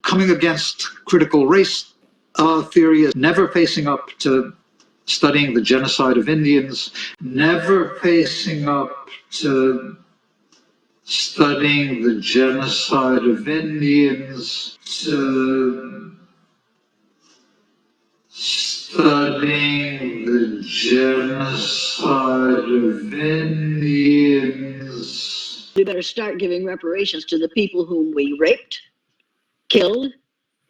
coming against critical race theory, is never facing up to studying the genocide of Indians, never facing up to studying the genocide of Indians, to studying the genocide of Indians. We better start giving reparations to the people whom we raped, killed,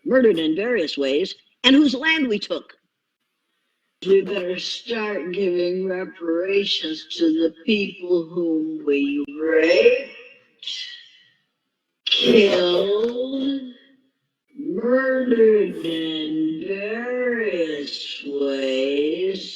murdered in various ways, and whose land we took. We better start giving reparations to the people whom we raped, killed, murdered in various ways,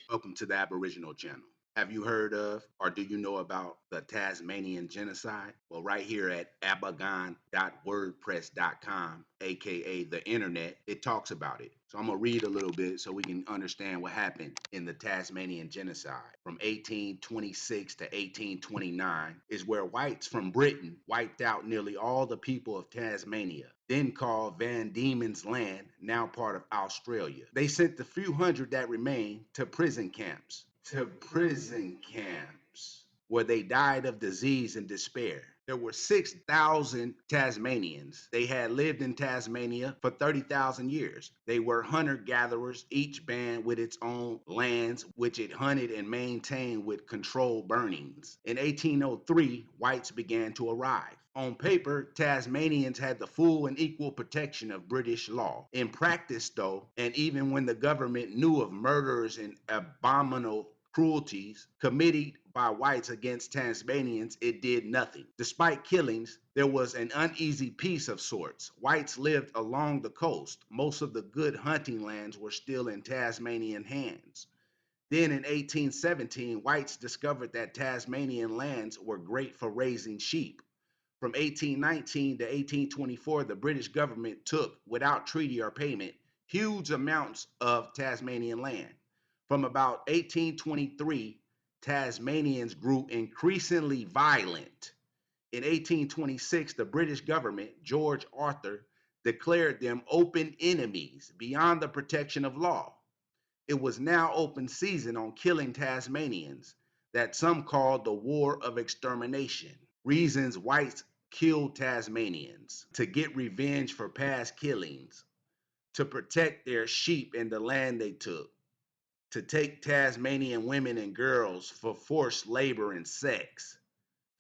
Welcome to the Aboriginal Channel. Have you heard of or do you know about the Tasmanian Genocide? Well, right here at abagan.wordpress.com, aka the internet, it talks about it. So I'm going to read a little bit so we can understand what happened in the Tasmanian Genocide. From 1826 to 1829 is where whites from Britain wiped out nearly all the people of Tasmania, then called Van Diemen's Land, now part of Australia. They sent the few hundred that remained to prison camps. Where they died of disease and despair. There were 6,000 Tasmanians. They had lived in Tasmania for 30,000 years. They were hunter-gatherers, each band with its own lands, which it hunted and maintained with controlled burnings. In 1803, whites began to arrive. On paper, Tasmanians had the full and equal protection of British law. In practice, though, and even when the government knew of murders and abominable cruelties committed by whites against Tasmanians, it did nothing. Despite killings, there was an uneasy peace of sorts. Whites lived along the coast. Most of the good hunting lands were still in Tasmanian hands. Then in 1817, whites discovered that Tasmanian lands were great for raising sheep. From 1819 to 1824, the British government took, without treaty or payment, huge amounts of Tasmanian land. From about 1823, Tasmanians grew increasingly violent. In 1826, the British government, George Arthur, declared them open enemies beyond the protection of law. It was now open season on killing Tasmanians that some called the War of Extermination. Reasons whites killed Tasmanians: to get revenge for past killings, to protect their sheep and the land they took, to take Tasmanian women and girls for forced labor and sex,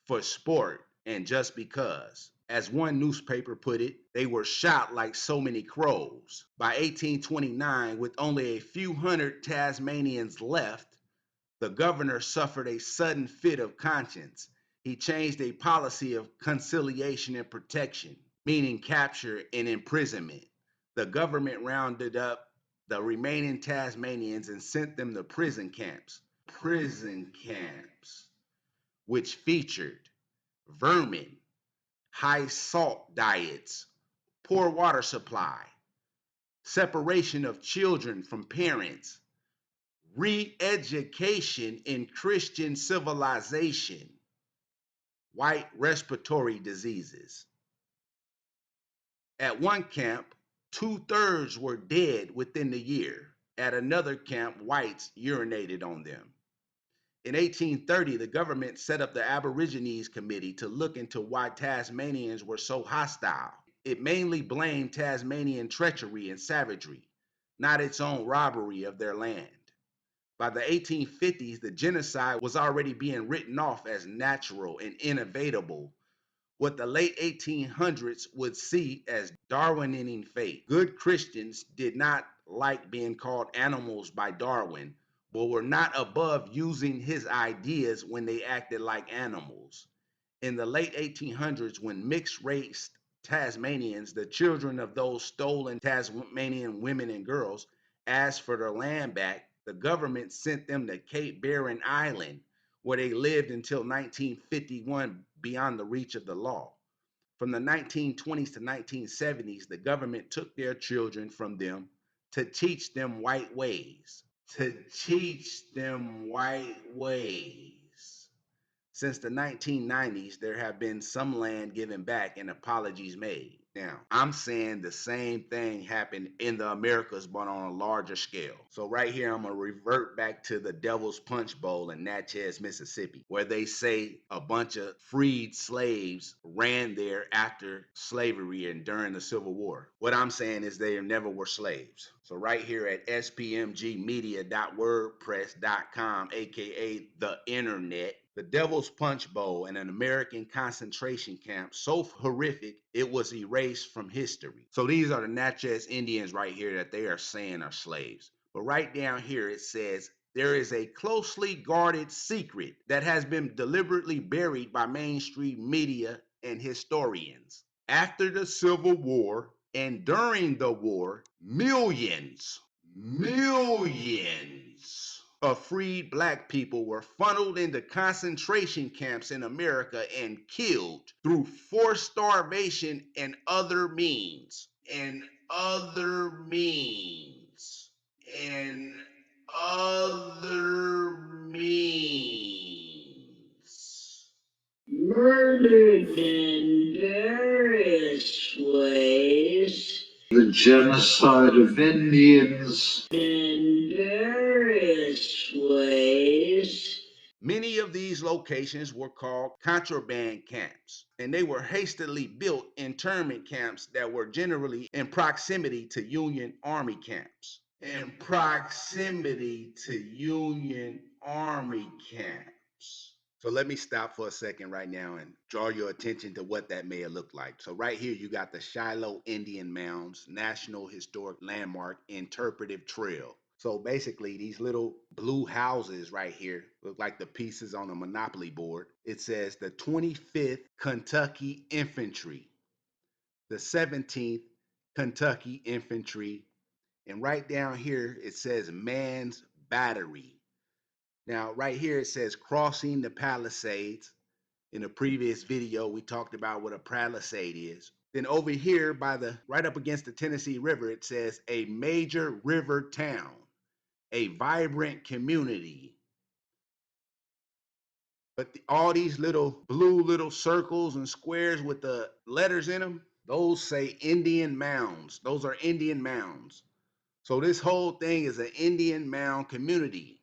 for sport, and just because. As one newspaper put it, they were shot like so many crows. By 1829, with only a few hundred Tasmanians left, the governor suffered a sudden fit of conscience. He changed a policy of conciliation and protection, meaning capture and imprisonment. The government rounded up the remaining Tasmanians and sent them to prison camps, which featured vermin, high salt diets, poor water supply, separation of children from parents, re-education in Christian civilization, white respiratory diseases. At one camp, 2/3 were dead within the year. At another camp, whites urinated on them. In 1830, the government set up the Aborigines Committee to look into why Tasmanians were so hostile. It mainly blamed Tasmanian treachery and savagery, not its own robbery of their land. By the 1850s, the genocide was already being written off as natural and inevitable, what the late 1800s would see as Darwinian fate. Good Christians did not like being called animals by Darwin, but were not above using his ideas when they acted like animals. In the late 1800s, when mixed-race Tasmanians, the children of those stolen Tasmanian women and girls, asked for their land back, the government sent them to Cape Barren Island, where they lived until 1951 beyond the reach of the law. From the 1920s to 1970s, the government took their children from them to teach them white ways. Since the 1990s, there have been some land given back and apologies made. Now, I'm saying the same thing happened in the Americas, but on a larger scale. So right here, I'm going to revert back to the Devil's Punch Bowl in Natchez, Mississippi, where they say a bunch of freed slaves ran there after slavery and during the Civil War. What I'm saying is they never were slaves. So right here at spmgmedia.wordpress.com, aka the internet, the Devil's Punch Bowl and an American concentration camp so horrific it was erased from history. So these are the Natchez Indians right here that they are saying are slaves. But right down here it says there is a closely guarded secret that has been deliberately buried by mainstream media and historians. After the Civil War and during the war, millions of freed black people were funneled into concentration camps in America and killed through forced starvation and other means. And other means. And other means. Murdered in various ways. The genocide of Indians. In various ways. Many of these locations were called contraband camps, and they were hastily built internment camps that were generally in proximity to Union Army camps. In proximity to Union Army camps. So let me stop for a second right now and draw your attention to what that may have looked like. So right here, you got the Shiloh Indian Mounds, National Historic Landmark Interpretive Trail. So basically, these little blue houses right here look like the pieces on a Monopoly board. It says the 25th Kentucky Infantry, the 17th Kentucky Infantry, and right down here, it says Man's Battery. Now, right here, it says crossing the Palisades. In a previous video, we talked about what a palisade is. Then over here, right up against the Tennessee River, it says a major river town, a vibrant community. But all these little blue little circles and squares with the letters in them, those say Indian Mounds. Those are Indian mounds. So this whole thing is an Indian mound community.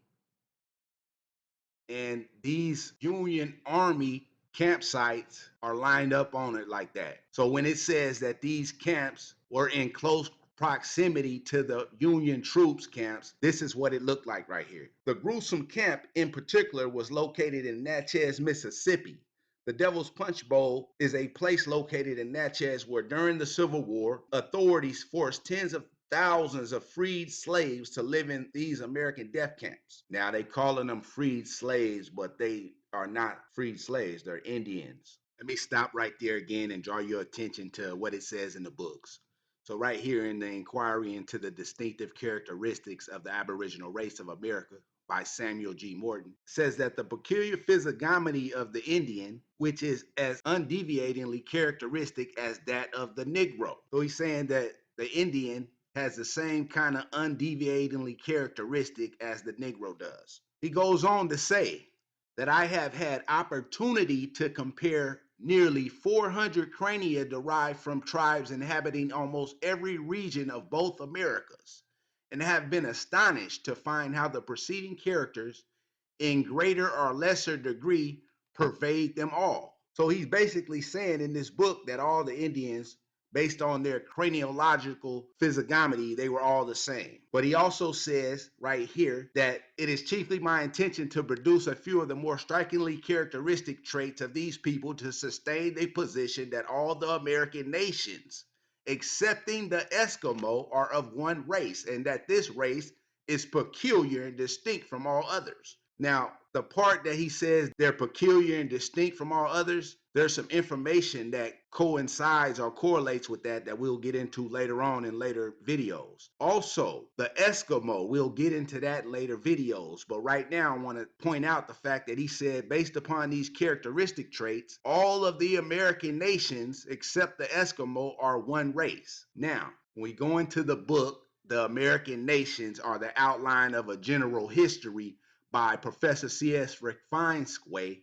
And these Union Army campsites are lined up on it like that. So when it says that these camps were in close proximity to the Union troops camps, this is what it looked like right here. The gruesome camp in particular was located in Natchez, Mississippi. The Devil's Punch Bowl is a place located in Natchez where during the Civil War, authorities forced tens of thousands of freed slaves to live in these American death camps. Now they calling them freed slaves, but they are not freed slaves. They're Indians. Let me stop right there again and draw your attention to what it says in the books. So right here in the inquiry into the distinctive characteristics of the Aboriginal race of America by Samuel G. Morton says that the peculiar physiognomy of the Indian, which is as undeviatingly characteristic as that of the Negro. So he's saying that the Indian has the same kind of undeviatingly characteristic as the Negro does. He goes on to say that I have had opportunity to compare nearly 400 crania derived from tribes inhabiting almost every region of both Americas, and have been astonished to find how the preceding characters, in greater or lesser degree, pervade them all. So he's basically saying in this book that all the Indians, based on their craniological physiognomy, they were all the same. But he also says right here that it is chiefly my intention to produce a few of the more strikingly characteristic traits of these people to sustain the position that all the American nations, excepting the Eskimo, are of one race, and that this race is peculiar and distinct from all others. Now, the part that he says they're peculiar and distinct from all others, there's some information that coincides or correlates with that we'll get into later on in later videos. Also, the Eskimo, we'll get into that in later videos. But right now, I want to point out the fact that he said, based upon these characteristic traits, all of the American nations, except the Eskimo, are one race. Now, when we go into the book, The American Nations Are the Outline of a General History by Professor C.S. Refinesque,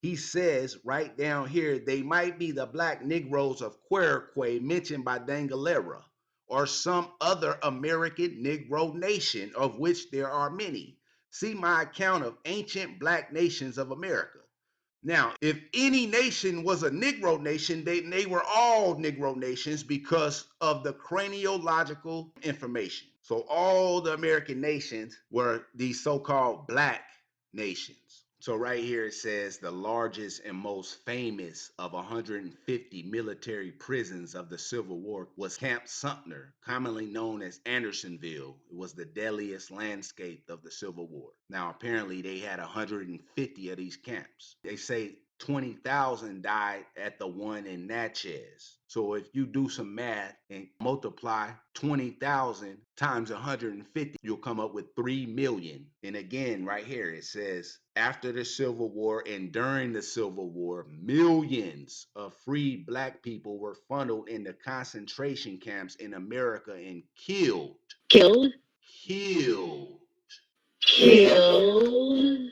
He says right down here, they might be the black Negroes of Quereque mentioned by Dangalera, or some other American Negro nation, of which there are many. See my account of ancient black nations of America. Now, if any nation was a Negro nation, they were all Negro nations because of the craniological information. So all the American nations were these so-called black nations. So right here it says the largest and most famous of 150 military prisons of the Civil War was Camp Sumter, commonly known as Andersonville. It was the deadliest landscape of the Civil War. Now apparently they had 150 of these camps. They say 20,000 died at the one in Natchez. So if you do some math and multiply 20,000 times 150, you'll come up with 3 million. And again, right here, it says after the Civil War and during the Civil War, millions of freed black people were funneled into concentration camps in America and killed. Killed? Killed. Killed?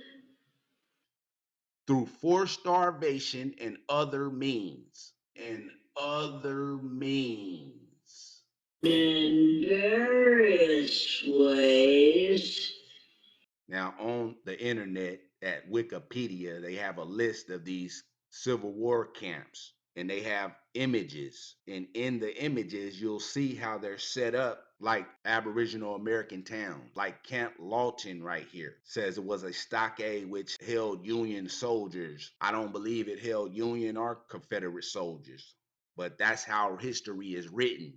Through forced starvation and other means. And other means. In various ways. Now, on the internet at Wikipedia, they have a list of these Civil War camps and they have images. And in the images, you'll see how they're set up like Aboriginal American towns, like Camp Lawton right here. Says it was a stockade which held Union soldiers. I don't believe it held Union or Confederate soldiers, but that's how history is written.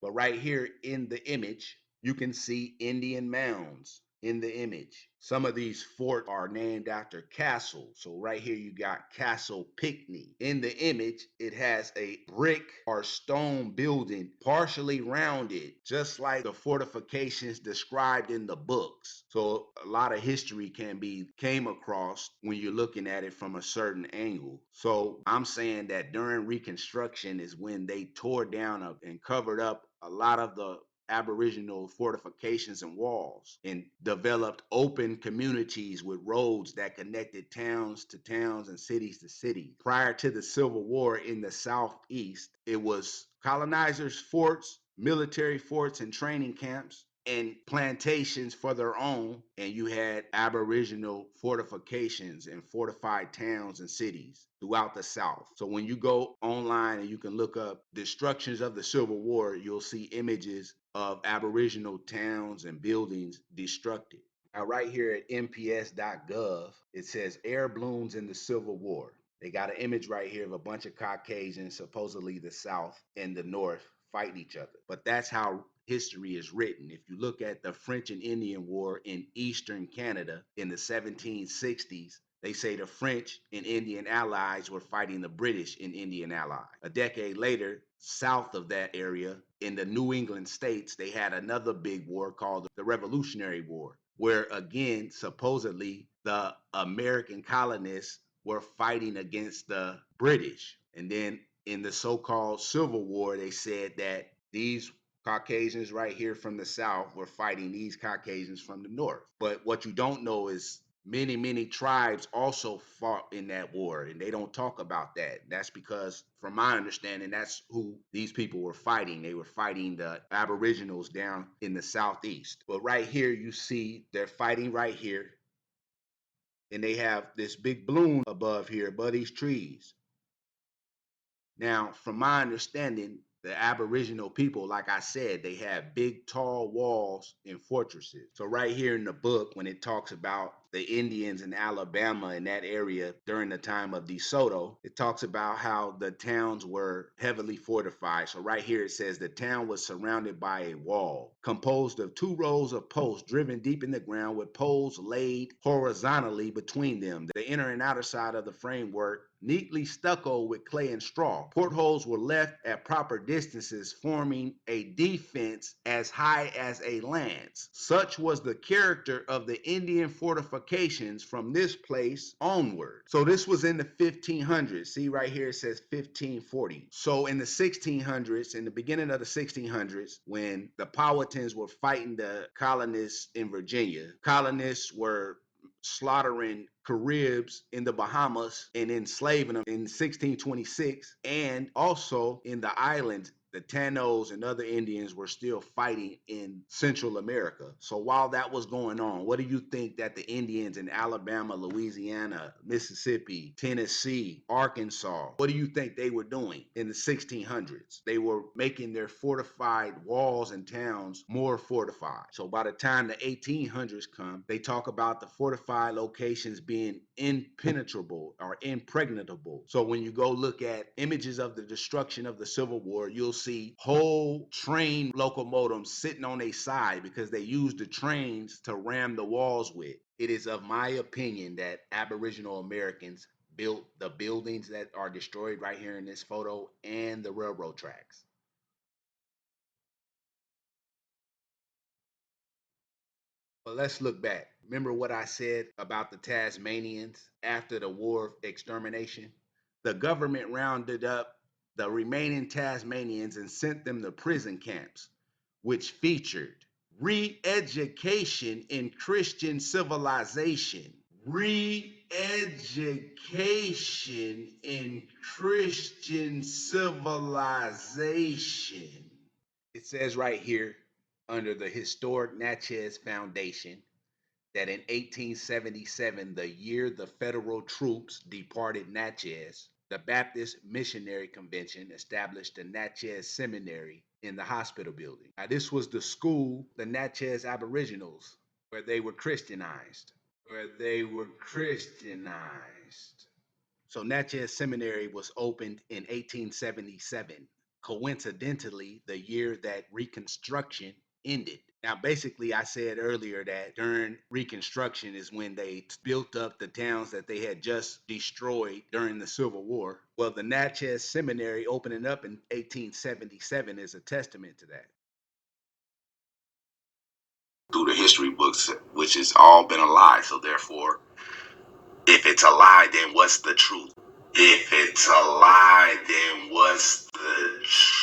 But right here in the image, you can see Indian mounds in the image. Some of these forts are named after castles. So right here you got Castle Pinckney. In the image, it has a brick or stone building partially rounded, just like the fortifications described in the books. So a lot of history came across when you're looking at it from a certain angle. So I'm saying that during Reconstruction is when they tore down and covered up a lot of the Aboriginal fortifications and walls and developed open communities with roads that connected towns to towns and cities to cities. Prior to the Civil War in the Southeast, it was colonizers' forts, military forts, and training camps, and plantations for their own, and you had Aboriginal fortifications and fortified towns and cities throughout the South. So when you go online and you can look up destructions of the Civil War, you'll see images of Aboriginal towns and buildings destructed. Now, right here at mps.gov, it says air balloons in the Civil War. They got an image right here of a bunch of Caucasians, supposedly the South and the North, fighting each other. But that's how history is written. If you look at the French and Indian War in Eastern Canada in the 1760s, they say the French and Indian allies were fighting the British and Indian allies. A decade later, south of that area, in the New England states, they had another big war called the Revolutionary War, where again, supposedly, the American colonists were fighting against the British. And then in the so-called Civil War, they said that these Caucasians right here from the South were fighting these Caucasians from the North. But what you don't know is many tribes also fought in that war, and they don't talk about that. That's because, from my understanding, that's who these people were fighting. They were fighting the Aboriginals down in the Southeast. But right here, you see they're fighting right here, and they have this big balloon above here, above these trees. Now, from my understanding, the Aboriginal people, like I said, they have big, tall walls and fortresses. So right here in the book, when it talks about the Indians in Alabama in that area during the time of DeSoto, it talks about how the towns were heavily fortified. So right here it says the town was surrounded by a wall composed of 2 rows of posts driven deep in the ground with poles laid horizontally between them. The inner and outer side of the framework neatly stucco with clay and straw. Portholes were left at proper distances, forming a defense as high as a lance. Such was the character of the Indian fortifications from this place onward. So this was in the 1500s. See right here it says 1540. So in the 1600s, in the beginning of the 1600s, when the Powhatans were fighting the colonists in Virginia, colonists were slaughtering Caribs in the Bahamas and enslaving them in 1626, and also in the islands. The Tanos and other Indians were still fighting in Central America. So while that was going on, what do you think that the Indians in Alabama, Louisiana, Mississippi, Tennessee, Arkansas, what do you think they were doing in the 1600s? They were making their fortified walls and towns more fortified. So by the time the 1800s come, they talk about the fortified locations being impenetrable or impregnable. So when you go look at images of the destruction of the Civil War, you'll see whole train locomotives sitting on their side because they used the trains to ram the walls with. It is of my opinion that Aboriginal Americans built the buildings that are destroyed right here in this photo and the railroad tracks. But let's look back. Remember what I said about the Tasmanians after the War of Extermination? The government rounded up the remaining Tasmanians and sent them to prison camps, which featured re-education in Christian civilization. Re-education in Christian civilization. It says right here, under the historic Natchez Foundation, that in 1877, the year the federal troops departed Natchez, the Baptist Missionary Convention established the Natchez Seminary in the hospital building. Now, this was the school, the Natchez Aboriginals, where they were Christianized. So Natchez Seminary was opened in 1877, coincidentally the year that Reconstruction ended. Now, basically, I said earlier that during Reconstruction is when they built up the towns that they had just destroyed during the Civil War. Well, the Natchez Seminary opening up in 1877 is a testament to that. Through the history books, which has all been a lie, so therefore, if it's a lie, then what's the truth? If it's a lie, then what's the truth?